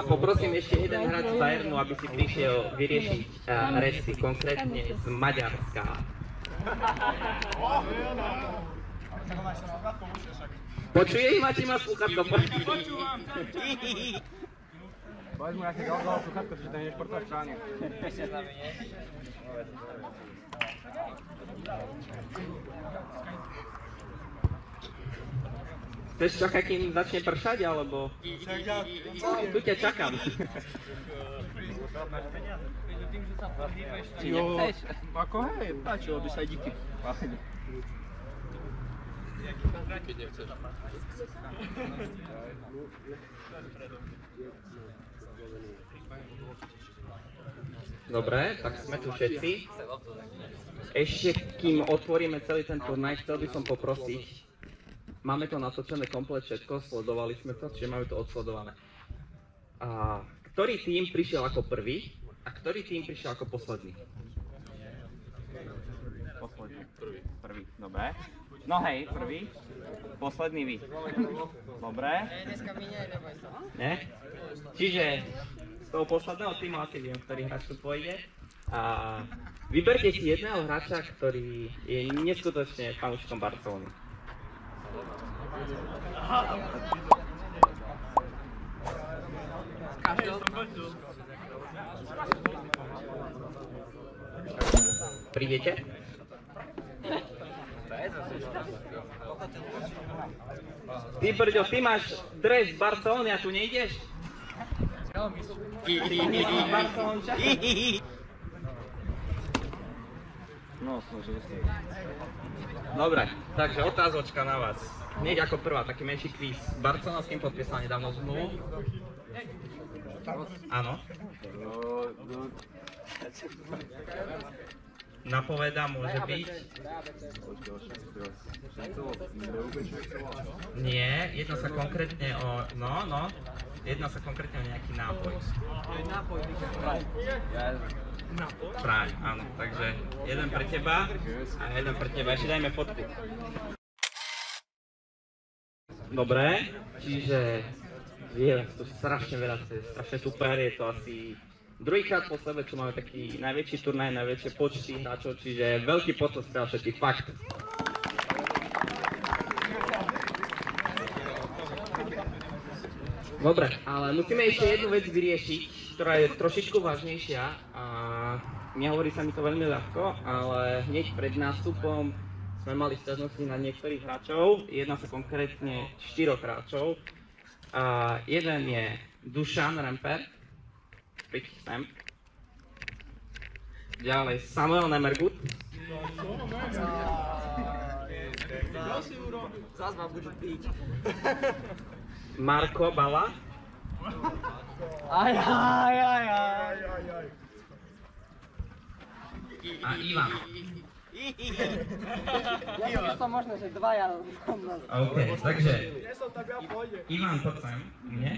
Poprosím ešte jeden hráč z Bayernu, aby si prišiel vyriešiť resty, konkrétne z Maďarska. Počuje ich, máte ma slúchadko? Povedz mu, aké dal slúchadko, že ten je športová správne. Chceš čakať, kým začne pršať, alebo? Tu ťa čakám. Jo, ako hej, páčilo by sa aj díky. Keď nechceš. Dobre, tak sme tu všetci. Ešte kým otvoríme celý ten turnaj, chcel by som poprosiť. Máme to natočené komplet všetko, sledovali sme to, čiže máme to odsledované. A ktorý tým prišiel ako prvý a ktorý tým prišiel ako posledný? Posledný. Prvý, dobre. No hej, prvý. Posledný vy. Dobre. Dneska míňaj, neboj sa. Ne? Čiže z toho posledného týmu asi viem, ktorý hráč tu pôjde. A vyberte si jedného hráča, ktorý je neskutočne fanúšikom Barcelony. Prídete? Ty brďo, ty máš dres Barcelony a tu nejdeš? No, složil si. Dobre, takže otázočka na vás. Hneď ako prvá, taký menší kvíz. Barcelona s kým podpísala nedávno zmluvu? Áno. Napoveda môže byť? Nie, jedná sa konkrétne o... jedná sa konkrétne o nejaký nápoj. Práň, áno, takže jeden pre teba a jeden pre teba. Ešte dajme fotku. Dobre, čiže je to strašne veľa, to je strašne super, je to asi druhýkrát po sebe, čo máme taký najväčší turnaj, najväčšie počty hráčov, čiže veľký potlesk pre všetkých, fakt. Dobre, ale musíme ešte jednu vec vyriešiť, ktorá je trošičku vážnejšia a nehovorí sa mi to veľmi ľahko, ale hneď pred nástupom sme mali sťažnosti na niektorých hráčov, jedná sa konkrétne 4 hráčov. Jeden je Dušan Remper, príď sem. Ďalej Samuel Nemergut. Zas ma budú piť. Marko Bala. Aj. A Ivan. Je to možné, že dvaja. OK, takže Ivan, poď sem mne,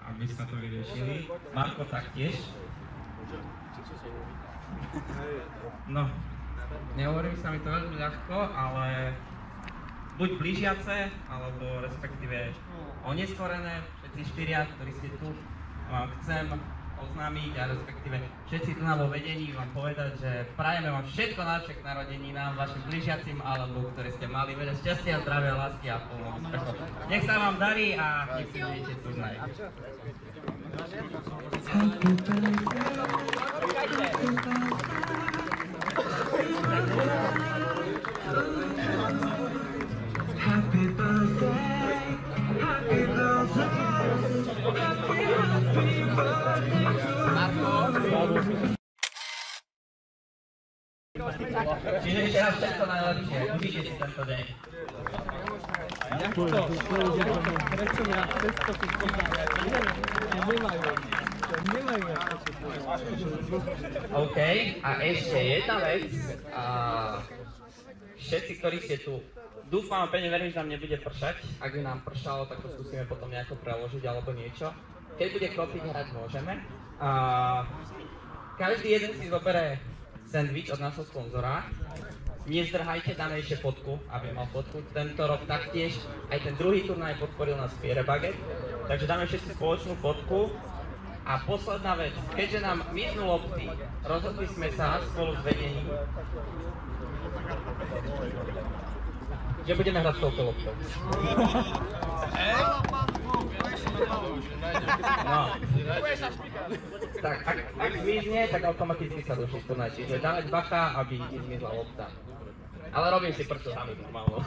aby sme to vyriešili. Marko taktiež. No, nehovorí sa mi to veľmi ľahko, ale buď blížiace, alebo respektíve oneskorené, všetci 4, ktorí ste tu, chcem oznámiť a respektíve všetci tu na vo vedení vám povedať, že prajeme vám všetko najlepšie k narodeninám, vašim blížiacim alebo ktorí ste mali veľa šťastia, zdravia, lásky a plno úspechu. Nech sa vám darí a nech si budete turnaj. Happy birthday, happy birthday, happy birthday. Čiže ešte raz všetko najlepšie, užite si tento deň. OK, a ešte jedna vec. Všetci, ktorí ste tu, dúfam a pevne verím, že nám nebude pršať. Ak by nám pršalo, tak to skúsime potom nejako preložiť alebo niečo. Keď bude klopiť, hrať môžeme. Každý jeden si zoberie sandwich od nášho sponzora. Nezdrhajte, dáme ešte fotku, aby mal fotku. Tento rok taktiež, aj ten druhý turnaj podporil nás Pierre Baguette. Takže dáme všetci spoločnú fotku. A posledná vec, keďže nám miznú lopty, rozhodli sme sa spolu s vedením, že budeme hrať s touto loptou. No. Tak, ak zmizne, tak automaticky sa ruší turnaj, čiže dáme bacha, aby zmizla lopta. Ale robím si prčo sami normálno.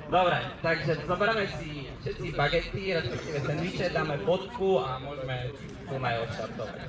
Dobre, takže zoberieme si všetci bagety, respektíve sendviče, dáme bodku a môžeme turnaj odštartovať.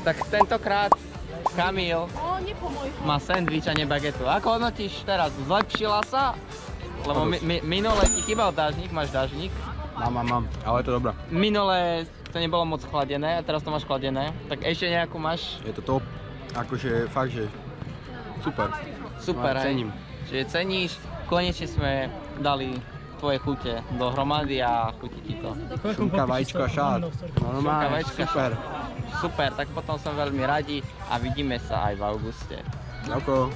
Tak tentokrát Kamil má sendvič a nie bagetu. Ako hodnotíš teraz? Zlepšila sa? Lebo minule ti chýbal dážnik, máš dážnik. Mám, ale je to dobré. Minule to nebolo moc chladené a teraz to máš chladené. Tak ešte nejakú máš? Je to top, akože fakt, že super. Super, hej. Cením. Čiže ceníš, konečne sme dali tvoje chute dohromady a chutí ti to. Šunka, vajíčko a šát. Normálne, super. Super, tak potom som veľmi radi a vidíme sa aj v auguste. Ďakujem.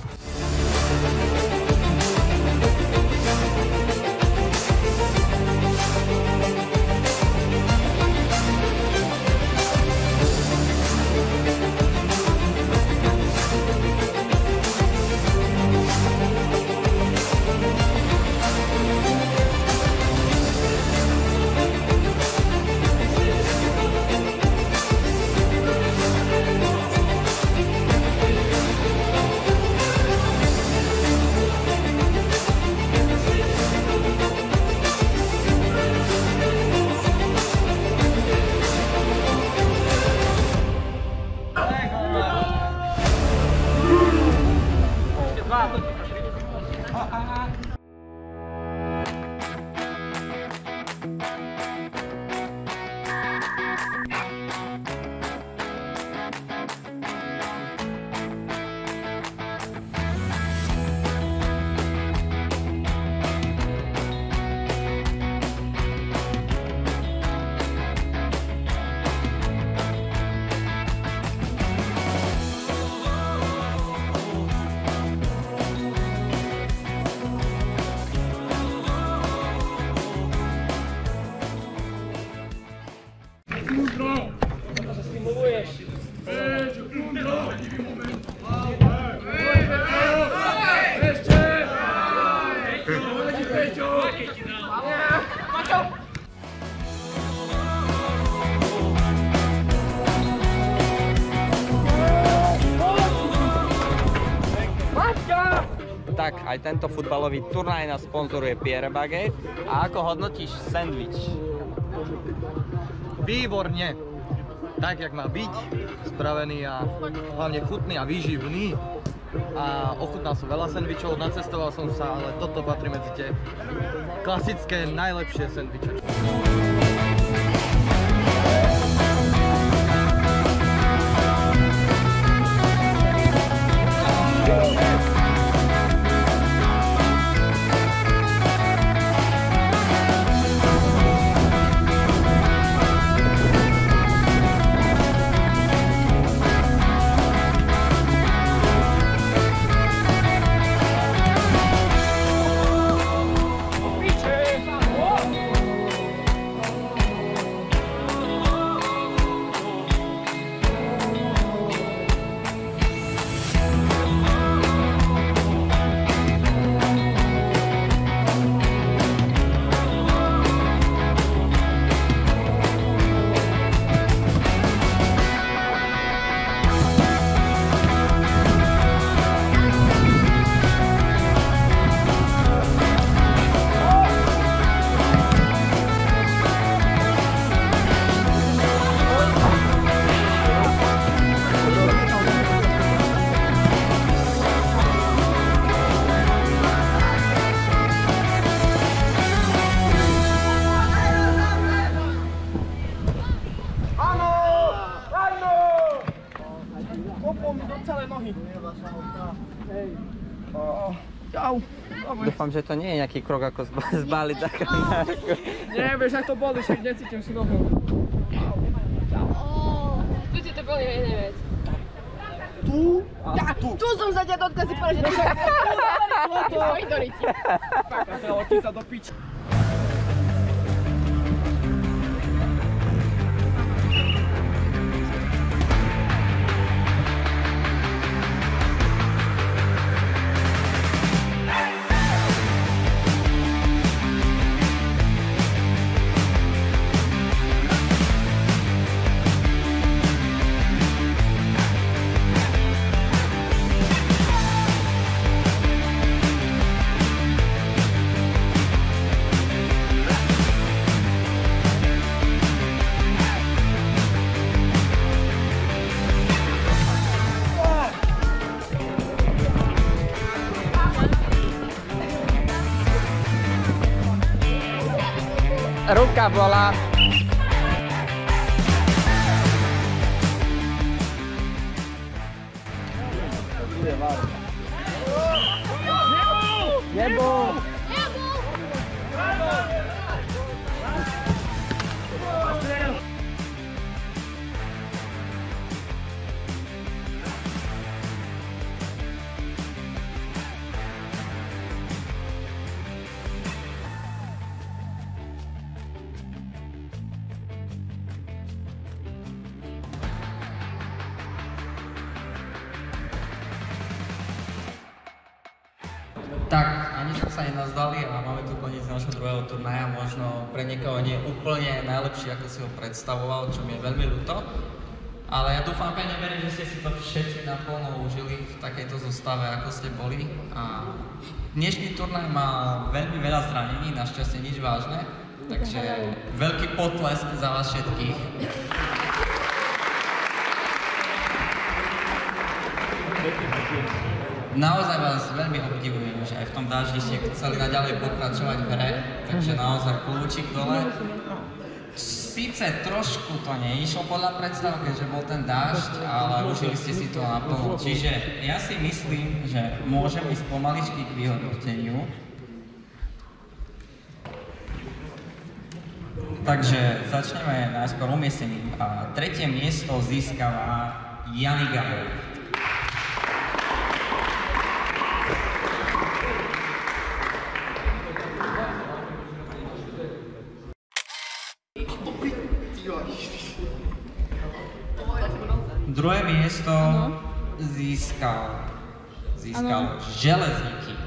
Tak, aj tento futbalový turnaj nás sponzoruje Pierre Baguette. A ako hodnotíš sendvič? Výborne, tak jak má byť, spravený a hlavne chutný a výživný. A ochutnal som veľa sendvičov, nacestoval som sa, ale toto patrí medzi tie klasické najlepšie sendviče. kopol mi do celé nohy. Čau. Dúfam, že to nie je nejaký krok ako zbáliť za kaminárku. Nie, vieš, ak to boli, však necítim si nohu. Tu ti to boli jedné vec. Tu? Tu som sa ťa dotkla, si povedal, že to je tvoj doriti. Tak, a to je sa do piči. Ruka bola. Nebol. Tak, ani sme sa nenazdali a máme tu koniec nášho druhého turnaja, možno pre niekoho nie úplne najlepší, ako si ho predstavoval, čo mi je veľmi ľúto. Ale ja dúfam, pevne verím, že ste si to všetci naplno užili v takejto zostave, ako ste boli. A dnešný turnaj má veľmi veľa zranení, našťastie nič vážne, takže veľký potlesk za vás všetkých. Naozaj vás veľmi obdivujem, že aj v tom dáždi ste chceli naďalej pokračovať v hre, takže naozaj kľúčik dole. Síce trošku to neišlo podľa predstav, keďže bol ten dážď, ale užili ste si to naplno. Čiže ja si myslím, že môžem ísť pomaličky k vyhodnoteniu. Takže začneme najskôr umiestnením. Tretie miesto získava Jani Gabel. Druhé miesto získal Železníky.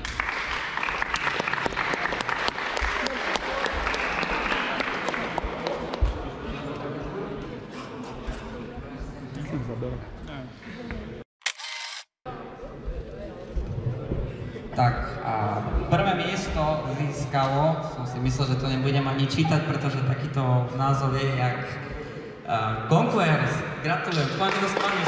Tak a prvé miesto získalo, som si myslel, že to nebudem ani čítať, pretože takýto názov je jak Conquerors. Gratulujem, dúfam, že to správne.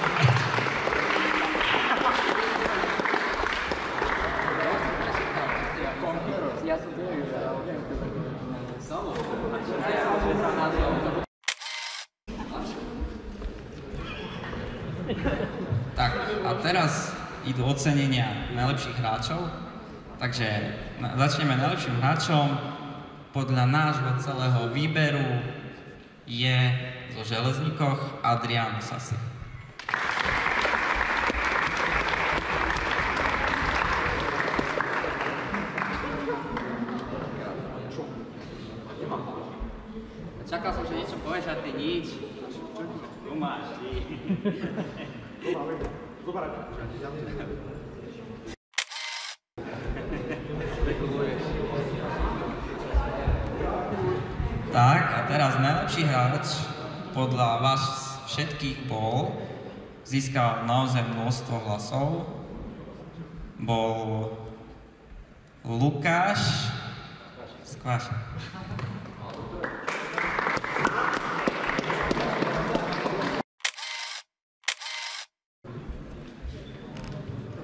Tak a teraz idú ocenenia najlepších hráčov, takže začneme najlepším hráčom. Podľa nášho celého výberu je zo Železníkoch Adrián Sasi. Čakal som, že niečo povieš a ty nič. Tu máš. Tak a teraz najlepší hráč podľa vás všetkých získal naozaj množstvo hlasov. Bol Lukáš Skváš.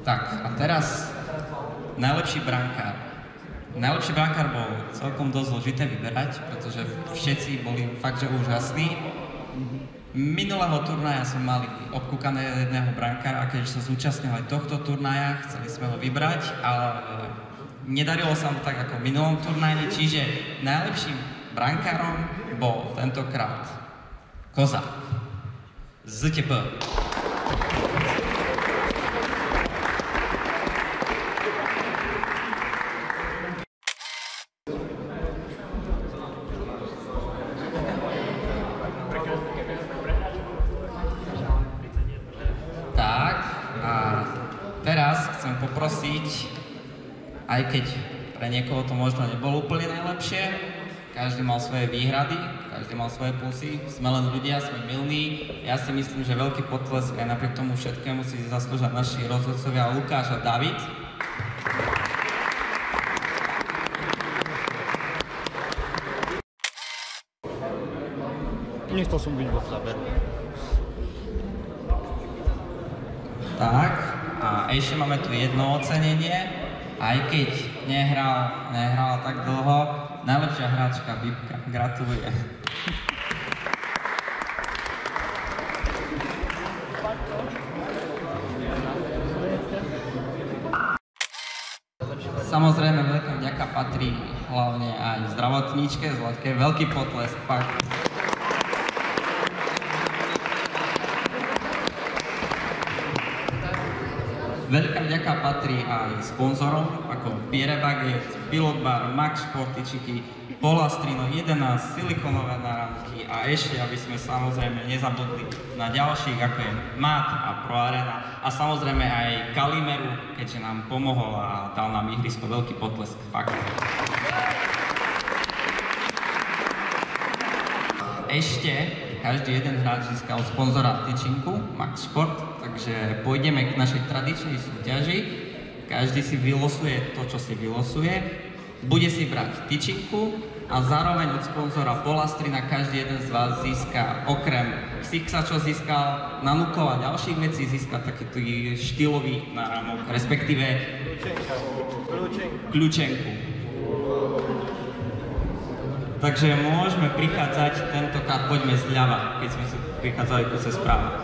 Tak a teraz najlepší brankár. Najlepší brankár bol celkom dosť zložité vyberať, pretože všetci boli fakt, že úžasní. Minulého turnaja sme mali obkúkané jedného brankára a keďže sa zúčastnil aj tohto turnaja, chceli sme ho vybrať, ale nedarilo sa mu tak ako v minulom turnaji, čiže najlepším brankárom bol tentokrát Kozák z ZTP. Tak, a teraz chcem poprosiť, aj keď pre niekoho to možno nebolo úplne najlepšie, každý mal svoje výhrady, každý mal svoje plusy, sme len ľudia, sme milní. Ja si myslím, že veľký potlesk aj napriek tomu všetkému si zaslúžia naši rozhodcovia Lukáš a David. Nechcel som byť vo záberu. Tak, a ešte máme tu jedno ocenenie, aj keď nehral tak dlho, najlepšia hráčka Bibka. Gratulujem. Samozrejme, veľká vďaka patrí hlavne aj zdravotníčke Zlatke. Veľký potlesk, fakt. Veľká vďaka patrí aj sponzorom ako Pierre Baguette, Pilot Bar, Max Športičiky, Polastrino 11, silikonové náramky a ešte, aby sme samozrejme nezabudli na ďalších, ako je MAT a Pro Arena a samozrejme aj Kalimeru, keďže nám pomohol a dal nám ihrisko. Veľký potlesk, fakt. Ešte každý jeden hráč získal sponzora tyčinku Max Šport, takže pôjdeme k našej tradičnej súťaži. Každý si vylosuje to, čo si vylosuje. Bude si brať tyčinku a zároveň od sponzora Polastrina každý jeden z vás získa okrem Sixa, čo získal nanukov a ďalších vecí, získa taký štýlový náramok, respektíve kľúčenku. Takže môžeme prichádzať, tentokrát poďme zľava, keď sme si prichádzali tu cez práva.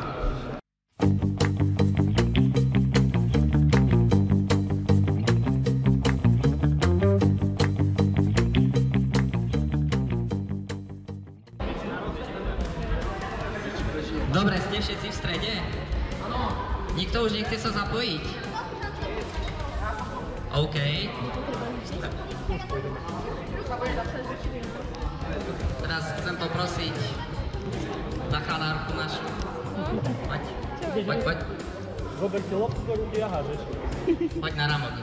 Dobre, ste všetci v strede? Áno. Nikto už nechce sa zapojiť? OK. Teraz chcem poprosiť zachránárku našu. Poď. Zober si loptu do ruky a hážeš. Poď na ramok.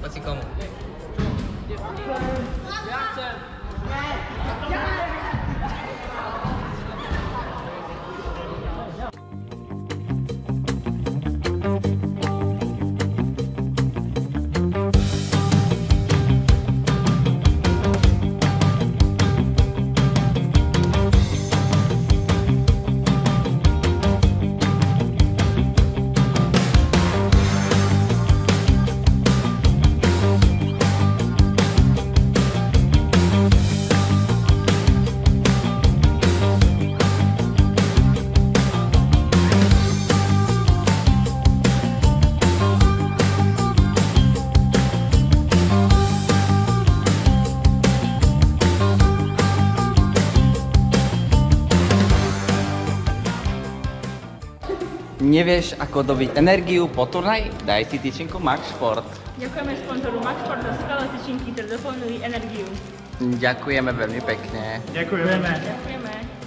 Poď si komu. Ja chcem. Nevieš, ako dobiť energiu po turnaji? Daj si tyčinku Max Šport. Ďakujeme sponzoru Max Sport za skvelé tyčinky, ktoré doplňujú energiu. Ďakujeme veľmi pekne. Ďakujeme. Ďakujeme.